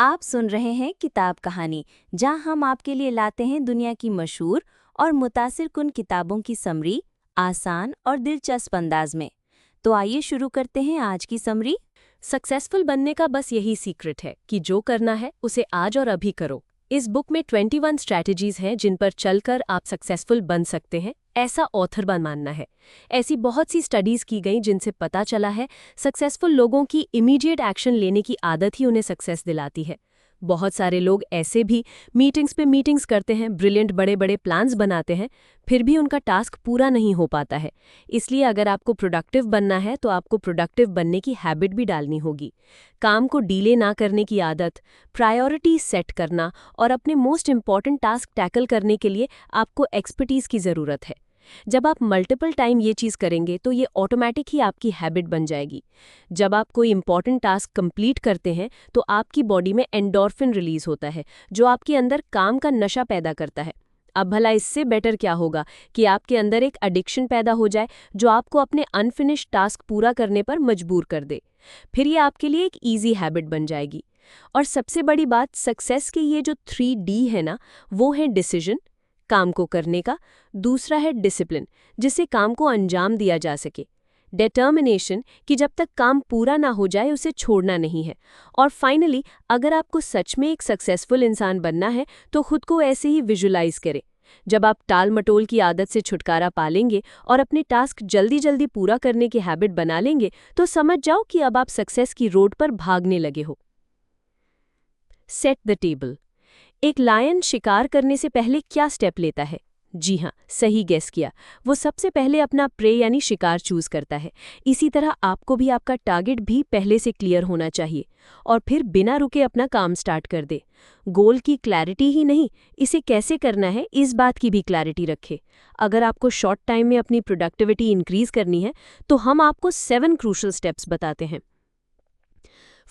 आप सुन रहे हैं किताब कहानी, जहां हम आपके लिए लाते हैं दुनिया की मशहूर और मुतासिर कुन किताबों की समरी, आसान और दिलचस्प अंदाज में। तो आइए शुरू करते हैं आज की समरी। सक्सेसफुल बनने का बस यही सीक्रेट है कि जो करना है उसे आज और अभी करो। इस बुक में 21 स्ट्रैटेजीज हैं जिन पर चलकर आप सक्सेसफुल बन सकते हैं, ऐसा ऑथर का मानना है। ऐसी बहुत सी स्टडीज की गई जिनसे पता चला है सक्सेसफुल लोगों की इमीडिएट एक्शन लेने की आदत ही उन्हें सक्सेस दिलाती है। बहुत सारे लोग ऐसे भी मीटिंग्स पे मीटिंग्स करते हैं, ब्रिलियंट बड़े बड़े प्लान्स बनाते हैं, फिर भी उनका टास्क पूरा नहीं हो पाता है। इसलिए अगर आपको प्रोडक्टिव बनना है तो आपको प्रोडक्टिव बनने की हैबिट भी डालनी होगी। काम को डीले ना करने की आदत, प्रायोरिटी सेट करना और अपने मोस्ट इम्पॉर्टेंट टास्क टैकल करने के लिए आपको एक्सपर्टीज की ज़रूरत है। जब आप मल्टीपल टाइम ये चीज़ करेंगे तो ये ऑटोमेटिक ही आपकी हैबिट बन जाएगी। जब आप कोई इंपॉर्टेंट टास्क कंप्लीट करते हैं तो आपकी बॉडी में एंडोर्फिन रिलीज होता है, जो आपके अंदर काम का नशा पैदा करता है। अब भला इससे बेटर क्या होगा कि आपके अंदर एक एडिक्शन पैदा हो जाए जो आपको अपने अनफिनिश्ड टास्क पूरा करने पर मजबूर कर दे। फिर ये आपके लिए एक ईजी हैबिट बन जाएगी। और सबसे बड़ी बात, सक्सेस के ये जो 3D है ना, वो है डिसीजन, काम को करने का। दूसरा है डिसिप्लिन, जिससे काम को अंजाम दिया जा सके। डिटर्मिनेशन, कि जब तक काम पूरा ना हो जाए उसे छोड़ना नहीं है। और फाइनली, अगर आपको सच में एक सक्सेसफुल इंसान बनना है तो खुद को ऐसे ही विजुलाइज करें। जब आप टाल मटोल की आदत से छुटकारा पा लेंगे और अपने टास्क जल्दी जल्दी पूरा करने की हैबिट बना लेंगे तो समझ जाओ कि अब आप सक्सेस की रोड पर भागने लगे हो। Set the table. एक लायन शिकार करने से पहले क्या स्टेप लेता है? जी हाँ, सही गेस किया। वो सबसे पहले अपना प्रे यानी शिकार चूज करता है। इसी तरह आपको भी आपका टारगेट भी पहले से क्लियर होना चाहिए और फिर बिना रुके अपना काम स्टार्ट कर दे। गोल की क्लैरिटी ही नहीं, इसे कैसे करना है इस बात की भी क्लैरिटी रखे। अगर आपको शॉर्ट टाइम में अपनी प्रोडक्टिविटी इंक्रीज करनी है तो हम आपको 7 क्रूशल स्टेप्स बताते हैं।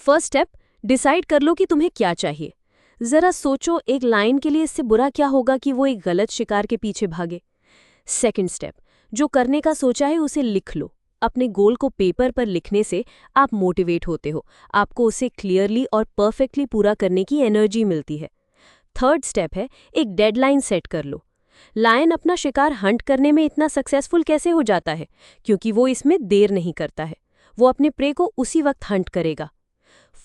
फर्स्ट स्टेप, डिसाइड कर लो कि तुम्हें क्या चाहिए। जरा सोचो, एक लायन के लिए इससे बुरा क्या होगा कि वो एक गलत शिकार के पीछे भागे। सेकंड स्टेप, जो करने का सोचा है उसे लिख लो। अपने गोल को पेपर पर लिखने से आप मोटिवेट होते हो, आपको उसे क्लियरली और परफेक्टली पूरा करने की एनर्जी मिलती है। थर्ड स्टेप है, एक डेडलाइन सेट कर लो। लायन अपना शिकार हंट करने में इतना सक्सेसफुल कैसे हो जाता है? क्योंकि वो इसमें देर नहीं करता है, वो अपने प्रे को उसी वक्त हंट करेगा।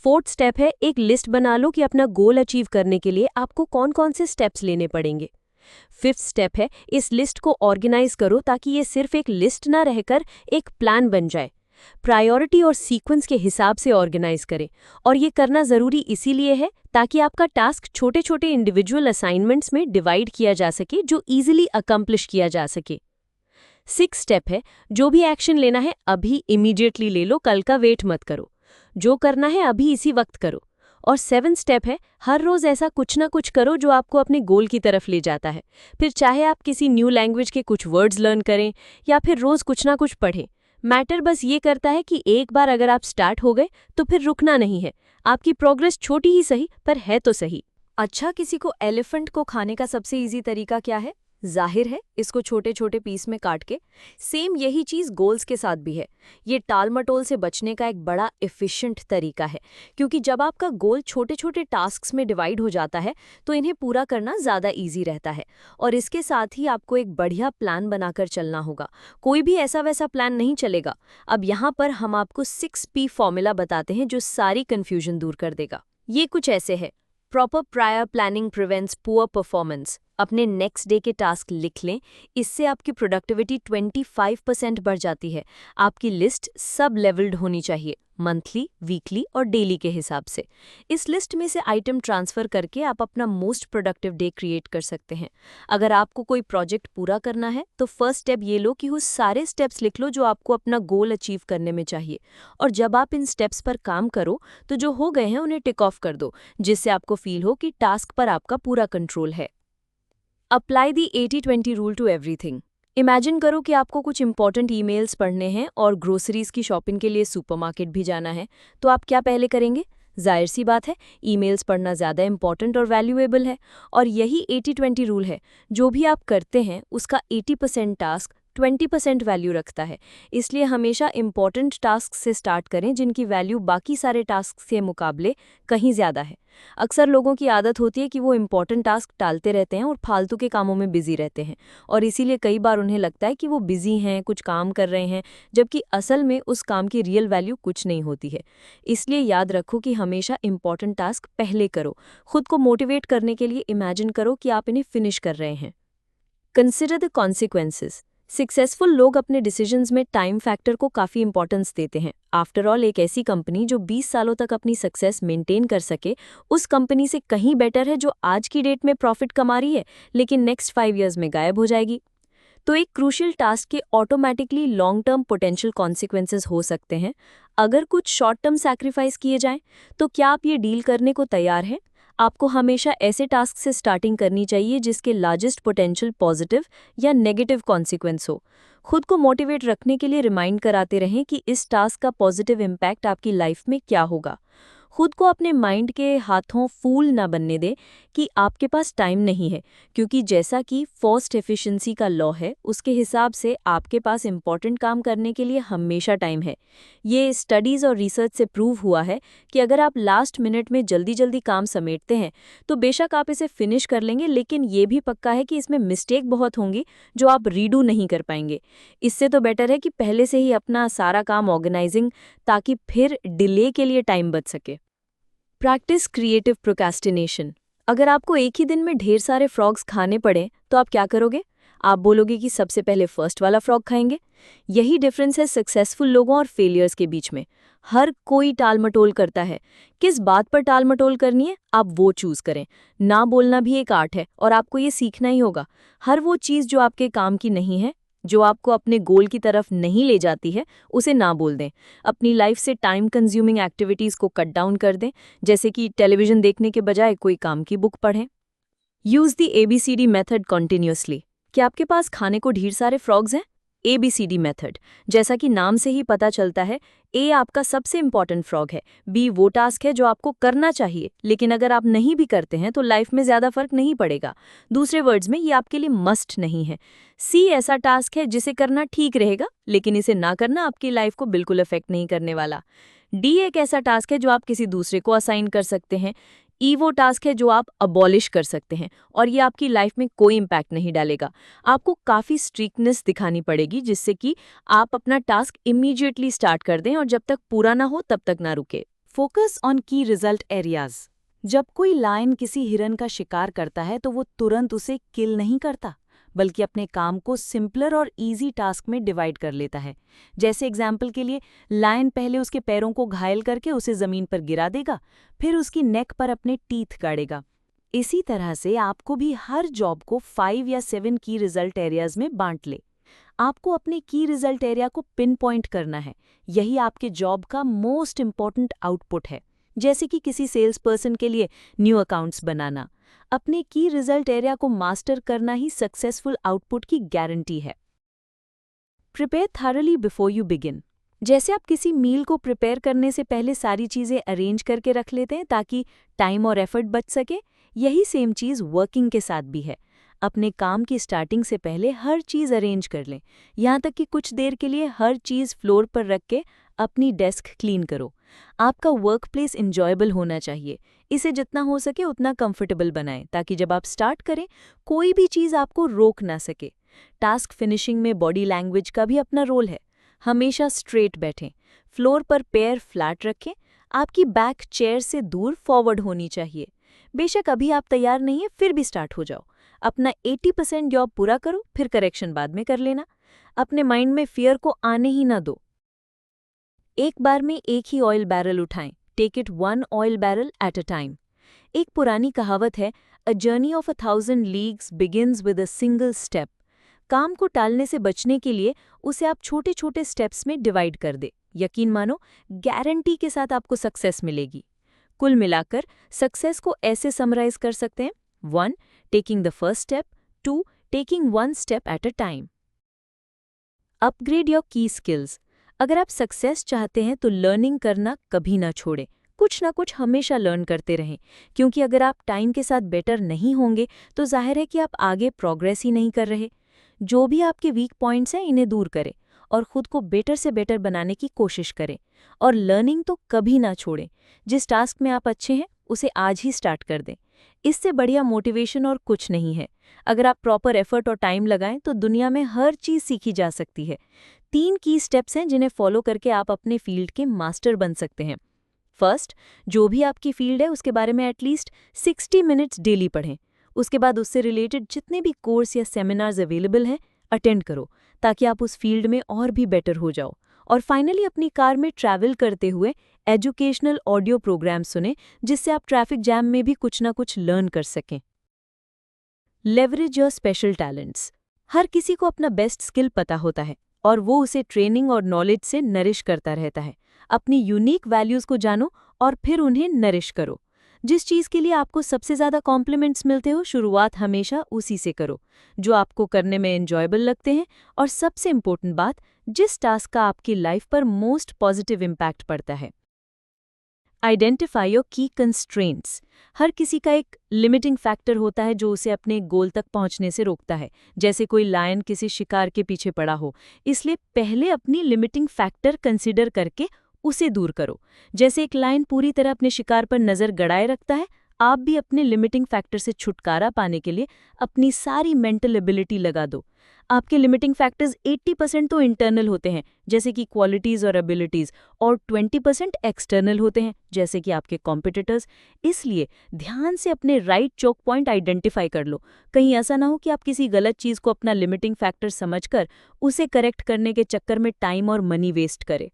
फोर्थ स्टेप है, एक लिस्ट बना लो कि अपना गोल अचीव करने के लिए आपको कौन कौन से स्टेप्स लेने पड़ेंगे। फिफ्थ स्टेप है, इस लिस्ट को ऑर्गेनाइज करो ताकि ये सिर्फ एक लिस्ट ना रहकर एक प्लान बन जाए। प्रायोरिटी और सीक्वेंस के हिसाब से ऑर्गेनाइज करें, और ये करना ज़रूरी इसीलिए है ताकि आपका टास्क छोटे छोटे इंडिविजुअल असाइनमेंट्स में डिवाइड किया जा सके, जो ईजिली अकम्प्लिश किया जा सके। सिक्स्थ स्टेप है, जो भी एक्शन लेना है अभी इमीडिएटली ले लो, कल का वेट मत करो। जो करना है अभी इसी वक्त करो। और 7th स्टेप है, हर रोज ऐसा कुछ ना कुछ करो जो आपको अपने गोल की तरफ ले जाता है। फिर चाहे आप किसी न्यू लैंग्वेज के कुछ वर्ड्स लर्न करें या फिर रोज कुछ ना कुछ पढ़ें। मैटर बस ये करता है कि एक बार अगर आप स्टार्ट हो गए तो फिर रुकना नहीं है। आपकी प्रोग्रेस छोटी ही सही पर है तो सही। अच्छा, किसी को एलिफेंट को खाने का सबसे इजी तरीका क्या है? जाहिर है, इसको छोटे छोटे पीस में काट के। सेम यही चीज़ गोल्स के साथ भी है। ये टाल मटोल से बचने का एक बड़ा एफिशिएंट तरीका है, क्योंकि जब आपका गोल छोटे छोटे टास्क्स में डिवाइड हो जाता है तो इन्हें पूरा करना ज़्यादा इजी रहता है। और इसके साथ ही आपको एक बढ़िया प्लान बनाकर चलना होगा। कोई भी ऐसा वैसा प्लान नहीं चलेगा। अब यहाँ पर हम आपको 6P फॉर्मूला बताते हैं जो सारी कन्फ्यूजन दूर कर देगा। ये कुछ ऐसे है। Proper prior planning prevents poor performance. अपने नेक्स्ट डे के टास्क लिख लें, इससे आपकी प्रोडक्टिविटी 25% बढ़ जाती है। आपकी लिस्ट सब लेवल्ड होनी चाहिए, मंथली, वीकली और डेली के हिसाब से। इस लिस्ट में से आइटम ट्रांसफ़र करके आप अपना मोस्ट प्रोडक्टिव डे क्रिएट कर सकते हैं। अगर आपको कोई प्रोजेक्ट पूरा करना है तो फर्स्ट स्टेप ये लो कि उस सारे स्टेप्स लिख लो जो आपको अपना गोल अचीव करने में चाहिए। और जब आप इन स्टेप्स पर काम करो तो जो हो गए हैं उन्हें टिक ऑफ कर दो, जिससे आपको फील हो कि टास्क पर आपका पूरा कंट्रोल है। Apply the 80-20 rule to everything. Imagine करो कि आपको कुछ इंपॉर्टेंट ईमेल्स पढ़ने हैं और ग्रोसरीज की शॉपिंग के लिए सुपरमार्केट भी जाना है, तो आप क्या पहले करेंगे? जाहिर सी बात है, ईमेल्स पढ़ना ज़्यादा इंपॉर्टेंट और वैल्यूएबल है। और यही 80-20 रूल है, जो भी आप करते हैं उसका 80% टास्क 20% वैल्यू रखता है। इसलिए हमेशा इम्पॉर्टेंट टास्क से स्टार्ट करें जिनकी वैल्यू बाकी सारे टास्क के मुकाबले कहीं ज़्यादा है। अक्सर लोगों की आदत होती है कि वो इम्पॉर्टेंट टास्क टालते रहते हैं और फालतू के कामों में बिजी रहते हैं, और इसीलिए कई बार उन्हें लगता है कि वो बिजी हैं, कुछ काम कर रहे हैं, जबकि असल में उस काम की रियल वैल्यू कुछ नहीं होती है। इसलिए याद रखो कि हमेशा इम्पॉर्टेंट टास्क पहले करो। खुद को मोटिवेट करने के लिए इमेजिन करो कि आप इन्हें फिनिश कर रहे हैं। Consider the consequences. सक्सेसफुल लोग अपने डिसीजंस में टाइम फैक्टर को काफ़ी इंपॉर्टेंस देते हैं। आफ्टर ऑल, एक ऐसी कंपनी जो 20 सालों तक अपनी सक्सेस मेंटेन कर सके, उस कंपनी से कहीं बेटर है जो आज की डेट में प्रॉफिट कमा रही है लेकिन नेक्स्ट 5 ईयर्स में गायब हो जाएगी। तो एक क्रूशियल टास्क के automatically long term potential consequences हो सकते हैं। अगर कुछ शॉर्ट टर्म सैक्रिफाइस किए जाएं, तो क्या आप ये डील करने को तैयार हैं? आपको हमेशा ऐसे टास्क से स्टार्टिंग करनी चाहिए जिसके लार्जेस्ट पोटेंशियल पॉजिटिव या नेगेटिव कॉन्सिक्वेंस हो। खुद को मोटिवेट रखने के लिए रिमाइंड कराते रहें कि इस टास्क का पॉजिटिव इम्पैक्ट आपकी लाइफ में क्या होगा। खुद को अपने माइंड के हाथों फूल ना बनने दें कि आपके पास टाइम नहीं है, क्योंकि जैसा कि फॉस्ट एफिशिएंसी का लॉ है, उसके हिसाब से आपके पास इंपॉर्टेंट काम करने के लिए हमेशा टाइम है। ये स्टडीज़ और रिसर्च से प्रूव हुआ है कि अगर आप लास्ट मिनट में जल्दी जल्दी काम समेटते हैं तो बेशक आप इसे फिनिश कर लेंगे, लेकिन ये भी पक्का है कि इसमें मिस्टेक बहुत होंगी जो आप रीडू नहीं कर पाएंगे। इससे तो बेटर है कि पहले से ही अपना सारा काम ऑर्गेनाइजिंग, ताकि फिर डिले के लिए टाइम बच सके। Practice creative procrastination. अगर आपको एक ही दिन में ढेर सारे फ्रॉग्स खाने पड़े तो आप क्या करोगे? आप बोलोगे कि सबसे पहले फर्स्ट वाला फ्रॉग खाएंगे। यही डिफरेंस है सक्सेसफुल लोगों और फेलियर्स के बीच में। हर कोई टालमटोल करता है। किस बात पर टालमटोल करनी है, आप वो चूज करें। ना बोलना भी एक आर्ट है और आपको ये सीखना ही होगा। हर वो चीज़ जो आपके काम की नहीं है, जो आपको अपने गोल की तरफ नहीं ले जाती है, उसे ना बोल दें। अपनी लाइफ से टाइम कंज्यूमिंग एक्टिविटीज़ को कट डाउन कर दें, जैसे कि टेलीविज़न देखने के बजाय कोई काम की बुक पढ़ें। Use the ABCD method continuously. क्या आपके पास खाने को ढेर सारे फ्रॉग्स हैं? ABCD मेथड, जैसा कि नाम से ही पता चलता है, A आपका सबसे इंपॉर्टेंट फ्रॉग है, B वो टास्क है जो आपको करना चाहिए, लेकिन अगर आप नहीं भी करते हैं तो लाइफ में ज़्यादा फर्क नहीं पड़ेगा। दूसरे वर्ड्स में, ये आपके लिए मस्ट नहीं है। C ऐसा टास्क है जिसे करना ठीक रहेगा, लेकिन इसे ना करना आपकी लाइफ को बिल्कुल अफेक्ट नहीं करने वाला। D एक ऐसा टास्क है जो आप किसी दूसरे को असाइन कर सकते हैं। ई वो टास्क है जो आप अबॉलिश कर सकते हैं और ये आपकी लाइफ में कोई इम्पैक्ट नहीं डालेगा। आपको काफ़ी स्ट्रिक्टनेस दिखानी पड़ेगी जिससे कि आप अपना टास्क इमीडिएटली स्टार्ट कर दें और जब तक पूरा ना हो तब तक ना रुके। फोकस ऑन की रिजल्ट एरियाज। जब कोई लायन किसी हिरन का शिकार करता है तो वो तुरंत उसे किल नहीं करता, बल्कि अपने काम को सिंपलर और इजी टास्क में डिवाइड कर लेता है। जैसे एग्जाम्पल के लिए, लायन पहले उसके पैरों को घायल करके उसे जमीन पर गिरा देगा, फिर उसकी नेक पर अपने टीथ गाड़ेगा। इसी तरह से आपको भी हर जॉब को 5 या 7 की रिजल्ट एरियाज में बांट ले। आपको अपने की रिजल्ट एरिया को पिन पॉइंट करना है। यही आपके जॉब का मोस्ट इम्पॉर्टेंट आउटपुट है। जैसे कि किसी सेल्स पर्सन के लिए न्यू अकाउंट्स बनाना, अपने की रिजल्ट एरिया को मास्टर करना ही सक्सेसफुल आउटपुट की गारंटी है। Prepare thoroughly before you begin. जैसे आप किसी मील को प्रिपेयर करने से पहले सारी चीज़ें अरेंज करके रख लेते हैं ताकि टाइम और एफर्ट बच सके, यही सेम चीज़ वर्किंग के साथ भी है। अपने काम की स्टार्टिंग से पहले हर चीज़ अरेंज कर लें, यहाँ तक कि कुछ देर के लिए हर चीज़ फ्लोर पर रख के अपनी डेस्क क्लीन करो। आपका वर्क प्लेस इंजॉयबल होना चाहिए। इसे जितना हो सके उतना कंफर्टेबल बनाएं ताकि जब आप स्टार्ट करें कोई भी चीज़ आपको रोक ना सके। टास्क फिनिशिंग में बॉडी लैंग्वेज का भी अपना रोल है। हमेशा स्ट्रेट बैठें, फ्लोर पर पैर फ्लैट रखें, आपकी बैक चेयर से दूर फॉरवर्ड होनी चाहिए। बेशक अभी आप तैयार नहीं हैं, फिर भी स्टार्ट हो जाओ। अपना 80% जॉब पूरा करो, फिर करेक्शन बाद में कर लेना। अपने माइंड में फियर को आने ही ना दो। एक बार में एक ही ऑयल बैरल उठाएं, take it 1 oil barrel at a time. एक पुरानी कहावत है, a journey of 1000 leagues begins with a single step. काम को टालने से बचने के लिए उसे आप छोटे छोटे स्टेप्स में डिवाइड कर दे। यकीन मानो, गारंटी के साथ आपको सक्सेस मिलेगी। कुल मिलाकर सक्सेस को ऐसे समराइज कर सकते हैं: 1. Taking the first step, 2. Taking 1 step at a time. Upgrade your की स्किल्स। अगर आप सक्सेस चाहते हैं तो लर्निंग करना कभी ना छोड़ें। कुछ ना कुछ हमेशा लर्न करते रहें, क्योंकि अगर आप टाइम के साथ बेटर नहीं होंगे तो जाहिर है कि आप आगे प्रोग्रेस ही नहीं कर रहे। जो भी आपके वीक पॉइंट्स हैं इन्हें दूर करें और खुद को बेटर से बेटर बनाने की कोशिश करें। और लर्निंग तो कभी ना छोड़ें। जिस टास्क में आप अच्छे हैं उसे आज ही स्टार्ट कर दें। इससे बढ़िया मोटिवेशन और कुछ नहीं है। अगर आप प्रॉपर एफर्ट और टाइम लगाएं तो दुनिया में हर चीज़ सीखी जा सकती है। 3 की स्टेप्स हैं जिन्हें फॉलो करके आप अपने फील्ड के मास्टर बन सकते हैं। फर्स्ट, जो भी आपकी फील्ड है उसके बारे में एटलीस्ट 60 मिनट्स डेली पढ़ें। उसके बाद उससे रिलेटेड जितने भी कोर्स या सेमिनार्स अवेलेबल हैं अटेंड करो, ताकि आप उस फील्ड में और भी बेटर हो जाओ। और फाइनली अपनी कार में ट्रैवल करते हुए एजुकेशनल ऑडियो प्रोग्राम सुने, जिससे आप ट्रैफिक जैम में भी कुछ ना कुछ लर्न कर सकें। Leverage your special talents. हर किसी को अपना बेस्ट स्किल पता होता है और वो उसे ट्रेनिंग और नॉलेज से नरिश करता रहता है। अपनी यूनिक वैल्यूज़ को जानो और फिर उन्हें नरिश करो। जिस चीज़ के लिए आपको सबसे ज़्यादा कॉम्प्लीमेंट्स मिलते हो, शुरुआत हमेशा उसी से करो जो आपको करने में एन्जॉयबल लगते हैं। और सबसे इम्पोर्टेंट बात, जिस टास्क का आपकी लाइफ पर मोस्ट पॉजिटिव इम्पैक्ट पड़ता है। आइडेंटिफाई योर की कंस्ट्रेंट्स। हर किसी का एक लिमिटिंग फैक्टर होता है जो उसे अपने गोल तक पहुंचने से रोकता है, जैसे कोई लायन किसी शिकार के पीछे पड़ा हो। इसलिए पहले अपनी लिमिटिंग फैक्टर कंसीडर करके उसे दूर करो। जैसे एक लायन पूरी तरह अपने शिकार पर नज़र गड़ाए रखता है, आप भी अपने लिमिटिंग फैक्टर से छुटकारा पाने के लिए अपनी सारी मेंटल एबिलिटी लगा दो। आपके लिमिटिंग फैक्टर्स 80% तो इंटरनल होते हैं, जैसे कि क्वालिटीज़ और एबिलिटीज़, और 20% एक्सटर्नल होते हैं, जैसे कि आपके कॉम्पिटिटर्स। इसलिए ध्यान से अपने राइट चोक पॉइंट आइडेंटिफाई कर लो। कहीं ऐसा ना हो कि आप किसी गलत चीज़ को अपना लिमिटिंग फैक्टर समझकर उसे करेक्ट करने के चक्कर में टाइम और मनी वेस्ट करें।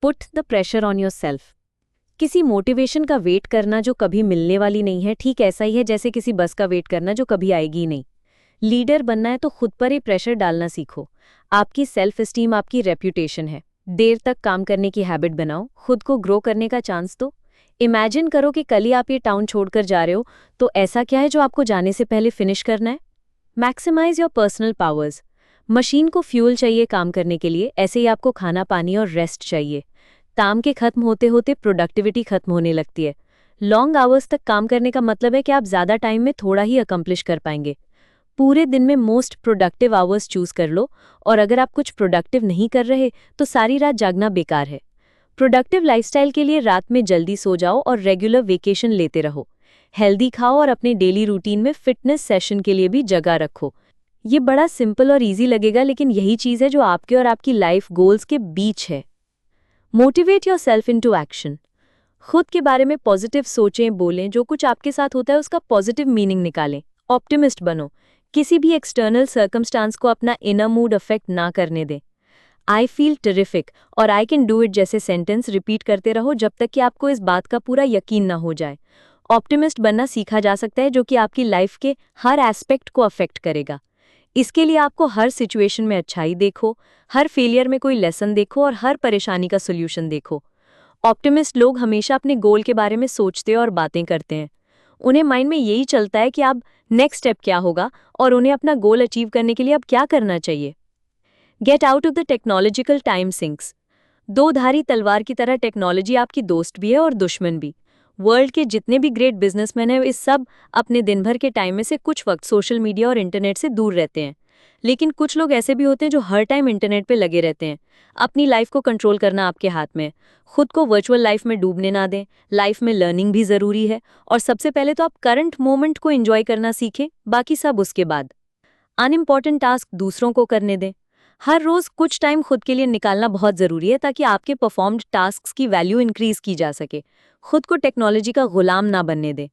Put the pressure on your self. किसी मोटिवेशन का वेट करना जो कभी मिलने वाली नहीं है, ठीक ऐसा ही है जैसे किसी बस का वेट करना जो कभी आएगी ही नहीं। लीडर बनना है तो खुद पर ही प्रेशर डालना सीखो। आपकी सेल्फ एस्टीम आपकी रेप्यूटेशन है। देर तक काम करने की हैबिट बनाओ, खुद को ग्रो करने का चांस दो। इमेजिन करो कि कल ही आप ये टाउन छोड़कर जा रहे हो, तो ऐसा क्या है जो आपको जाने से पहले फिनिश करना है? Maximise your personal powers. Machine को फ्यूल चाहिए काम करने के लिए, ऐसे ही आपको खाना, पानी और रेस्ट चाहिए। काम के खत्म होते होते प्रोडक्टिविटी खत्म होने लगती है। लॉन्ग आवर्स तक काम करने का मतलब है कि आप ज़्यादा टाइम में थोड़ा ही अकम्प्लिश कर पाएंगे। पूरे दिन में मोस्ट प्रोडक्टिव आवर्स चूज कर लो, और अगर आप कुछ प्रोडक्टिव नहीं कर रहे तो सारी रात जागना बेकार है। प्रोडक्टिव लाइफस्टाइल के लिए रात में जल्दी सो जाओ और रेगुलर वेकेशन लेते रहो। हेल्दी खाओ और अपने डेली रूटीन में फिटनेस सेशन के लिए भी जगह रखो। ये बड़ा सिंपल और इजी लगेगा, लेकिन यही चीज़ है जो आपके और आपकी लाइफ गोल्स के बीच है। Motivate your self into action. खुद के बारे में पॉजिटिव सोचें, बोलें। जो कुछ आपके साथ होता है उसका पॉजिटिव मीनिंग निकालें। ऑप्टिमिस्ट बनो। किसी भी एक्सटर्नल सर्कमस्टांस को अपना इनर मूड अफेक्ट ना करने दें। आई फील टेरिफिक और आई कैन डू इट जैसे सेंटेंस रिपीट करते रहो जब तक कि आपको इस बात का पूरा यकीन ना हो जाए। ऑप्टिमिस्ट बनना सीखा जा सकता है, जो कि आपकी लाइफ के हर एस्पेक्ट को अफेक्ट करेगा। इसके लिए आपको हर सिचुएशन में अच्छाई देखो, हर फेलियर में कोई लेसन देखो और हर परेशानी का सोल्यूशन देखो। ऑप्टिमिस्ट लोग हमेशा अपने गोल के बारे में सोचते और बातें करते हैं। उन्हें माइंड में यही चलता है कि अब नेक्स्ट स्टेप क्या होगा और उन्हें अपना गोल अचीव करने के लिए अब क्या करना चाहिए। Get out of the technological time sinks. दो धारी तलवार की तरह टेक्नोलॉजी आपकी दोस्त भी है और दुश्मन भी। वर्ल्ड के जितने भी ग्रेट बिजनेसमैन हैं, इस सब अपने दिन भर के टाइम में से कुछ वक्त सोशल मीडिया और इंटरनेट से दूर रहते हैं। लेकिन कुछ लोग ऐसे भी होते हैं जो हर टाइम इंटरनेट पे लगे रहते हैं। अपनी लाइफ को कंट्रोल करना आपके हाथ में है। खुद को वर्चुअल लाइफ में डूबने ना दें। लाइफ में लर्निंग भी ज़रूरी है, और सबसे पहले तो आप करंट मोमेंट को एंजॉय करना सीखें, बाकी सब उसके बाद। अनइम्पॉर्टेंट टास्क दूसरों को करने दें। हर रोज़ कुछ टाइम खुद के लिए निकालना बहुत ज़रूरी है, ताकि आपके परफॉर्म्ड टास्क्स की वैल्यू इंक्रीज़ की जा सके। खुद को टेक्नोलॉजी का गुलाम ना बनने दें।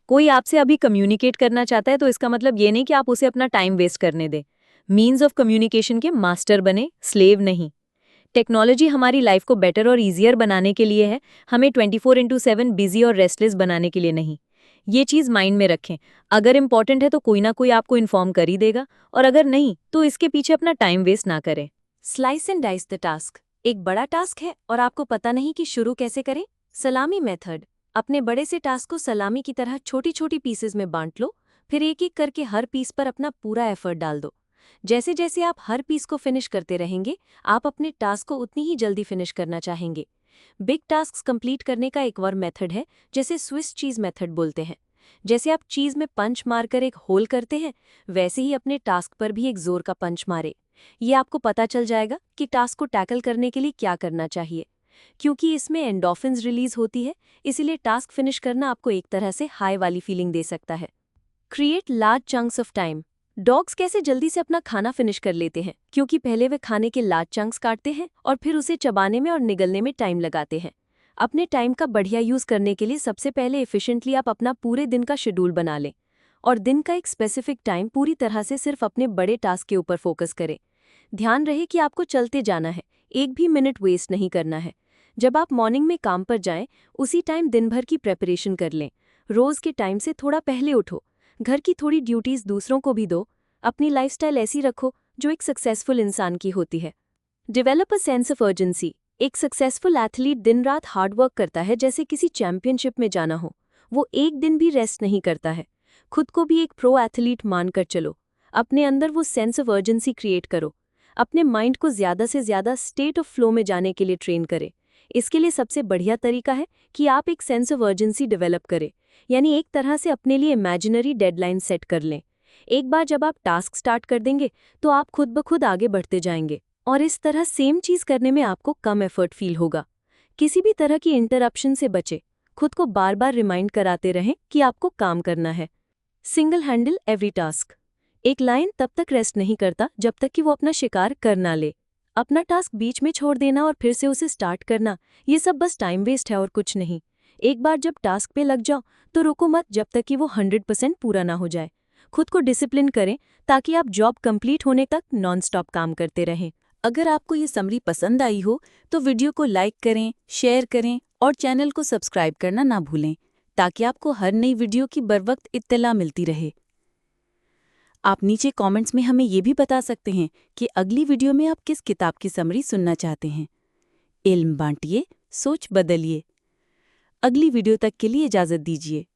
कोई आपसे अभी कम्युनिकेट करना चाहता है तो इसका मतलब ये नहीं कि आप उसे अपना टाइम वेस्ट करने दें। मीन्स ऑफ कम्युनिकेशन के मास्टर बने, स्लेव नहीं। टेक्नोलॉजी हमारी लाइफ को बेटर और ईजियर बनाने के लिए है, हमें 24/7 बिजी और रेस्टलेस बनाने के लिए नहीं। ये चीज़ माइंड में रखें। अगर इम्पॉर्टेंट है तो कोई ना कोई आपको इन्फॉर्म कर ही देगा, और अगर नहीं तो इसके पीछे अपना टाइम वेस्ट ना करें। Slice and dice the task. एक बड़ा टास्क है और आपको पता नहीं कि शुरू कैसे करें। सलामी मेथड। अपने बड़े से टास्क को सलामी की तरह छोटी छोटी पीसेस में बांट लो, फिर एक एक करके हर पीस पर अपना पूरा एफर्ट डाल दो। जैसे जैसे आप हर पीस को फिनिश करते रहेंगे, आप अपने टास्क को उतनी ही जल्दी फिनिश करना चाहेंगे। बिग टास्क कंप्लीट करने का एक और मेथड है, जैसे स्विस चीज मेथड बोलते हैं। जैसे आप चीज़ में पंच मारकर एक होल करते हैं, वैसे ही अपने टास्क पर भी एक जोर का पंच मारे। ये आपको पता चल जाएगा कि टास्क को टैकल करने के लिए क्या करना चाहिए। क्योंकि इसमें एंडोर्फिन्स रिलीज होती है, इसीलिए टास्क फिनिश करना आपको एक तरह से हाई वाली फीलिंग दे सकता है। Create large chunks of time. Dogs कैसे जल्दी से अपना खाना फिनिश कर लेते हैं? क्योंकि पहले वे खाने के लार्ज चंक्स काटते हैं और फिर उसे चबाने में और निगलने में टाइम लगाते हैं। अपने टाइम का बढ़िया यूज करने के लिए सबसे पहले एफिशिएंटली आप अपना पूरे दिन का शेड्यूल बना लें और दिन का एक स्पेसिफिक टाइम पूरी तरह से सिर्फ अपने बड़े टास्क के ऊपर फोकस करें। ध्यान रहे कि आपको चलते जाना है, एक भी मिनट वेस्ट नहीं करना है। जब आप मॉर्निंग में काम पर जाएं, उसी टाइम दिन भर की प्रेपरेशन कर लें। रोज के टाइम से थोड़ा पहले उठो, घर की थोड़ी ड्यूटीज दूसरों को भी दो। अपनी लाइफस्टाइल ऐसी रखो जो एक सक्सेसफुल इंसान की होती है। Develop a sense of urgency. एक सक्सेसफुल एथलीट दिन रात हार्डवर्क करता है, जैसे किसी चैंपियनशिप में जाना हो। वो एक दिन भी रेस्ट नहीं करता है। खुद को भी एक प्रो एथलीट मानकर चलो। अपने अंदर वो सेंस ऑफ अर्जेंसी क्रिएट करो। अपने माइंड को ज़्यादा से ज़्यादा स्टेट ऑफ फ्लो में जाने के लिए ट्रेन करें। इसके लिए सबसे बढ़िया तरीका है कि आप एक सेंस ऑफ अर्जेंसी डेवलप करें, यानी एक तरह से अपने लिए इमेजिनरी डेडलाइन सेट कर लें। एक बार जब आप टास्क स्टार्ट कर देंगे तो आप खुद ब खुद आगे बढ़ते जाएंगे और इस तरह सेम चीज़ करने में आपको कम एफर्ट फील होगा। किसी भी तरह की इंटरप्शन से बचे। खुद को बार बार रिमाइंड कराते रहें कि आपको काम करना है। Single handle every task. एक लायन तब तक रेस्ट नहीं करता जब तक कि वो अपना शिकार कर ना ले। अपना टास्क बीच में छोड़ देना और फिर से उसे स्टार्ट करना, ये सब बस टाइम वेस्ट है और कुछ नहीं। एक बार जब टास्क पे लग जाओ तो रुको मत जब तक कि वो 100% पूरा ना हो जाए। खुद को डिसिप्लिन करें ताकि आप जॉब कंप्लीट होने तक नॉन स्टॉप काम करते रहें। अगर आपको ये समरी पसंद आई हो तो वीडियो को लाइक करें, शेयर करें और चैनल को सब्सक्राइब करना ना भूलें, ताकि आपको हर नई वीडियो की बरवक्त इत्तला मिलती रहे। आप नीचे कमेंट्स में हमें ये भी बता सकते हैं कि अगली वीडियो में आप किस किताब की समरी सुनना चाहते हैं। इल्म बांटिए, सोच बदलिए। अगली वीडियो तक के लिए इजाज़त दीजिए।